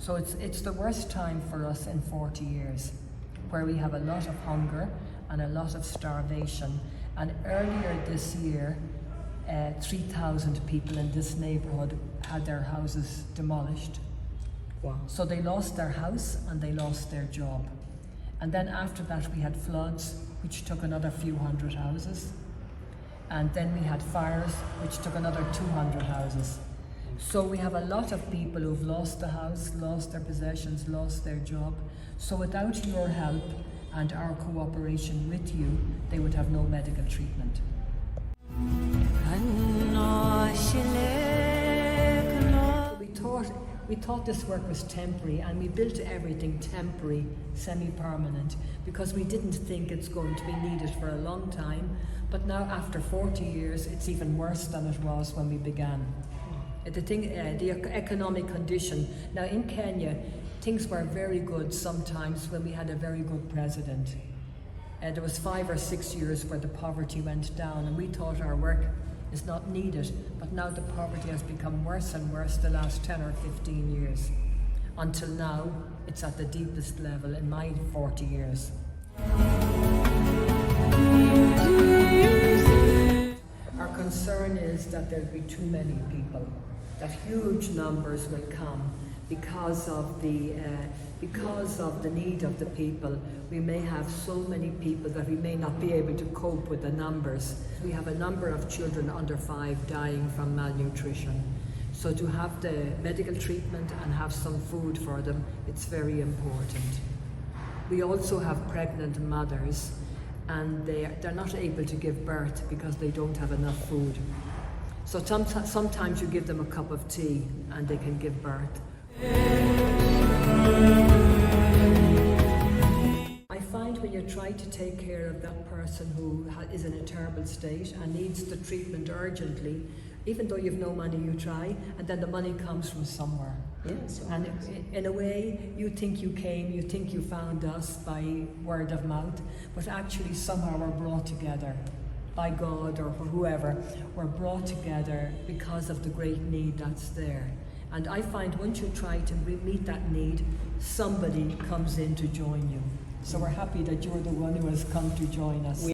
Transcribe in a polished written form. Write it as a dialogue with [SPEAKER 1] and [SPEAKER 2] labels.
[SPEAKER 1] So it's the worst time for us in 40 years, where we have a lot of hunger and a lot of starvation. And earlier this year, 3,000 people in this neighbourhood had their houses demolished.
[SPEAKER 2] Wow.
[SPEAKER 1] So they lost their house and they lost their job. And then after that we had floods, which took another few hundred houses. And then we had fires, which took another 200 houses. So we have a lot of people who've lost the house, lost their possessions, lost their job. So without your help and our cooperation with you, they would have no medical treatment. We thought this work was temporary, and we built everything temporary, semi-permanent, because we didn't think it's going to be needed for a long time. But now, after 40 years, it's even worse than it was when we began. The economic condition. Now in Kenya, things were very good sometimes when we had a very good president. There was 5 or 6 years where the poverty went down, and we thought our work is not needed, but now the poverty has become worse and worse the last 10 or 15 years. Until now, it's at the deepest level in my 40 years. Our concern is that there'll be too many people, that huge numbers will come because of the need of the people. We may have so many people that we may not be able to cope with the numbers. We have a number of children under 5 dying from malnutrition. So to have the medical treatment and have some food for them, it's very important. We also have pregnant mothers, and they're not able to give birth because they don't have enough food. So sometimes you give them a cup of tea and they can give birth. I find when you try to take care of that person who is in a terrible state and needs the treatment urgently, even though you've no money, you try, and then the money comes from somewhere.
[SPEAKER 2] Yes.
[SPEAKER 1] And in a way, you think you came, you think you found us by word of mouth, but actually somehow we're brought together by God or whoever. We're brought together because of the great need that's there. And I find once you try to meet that need, somebody comes in to join you. So we're happy that you're the one who has come to join us.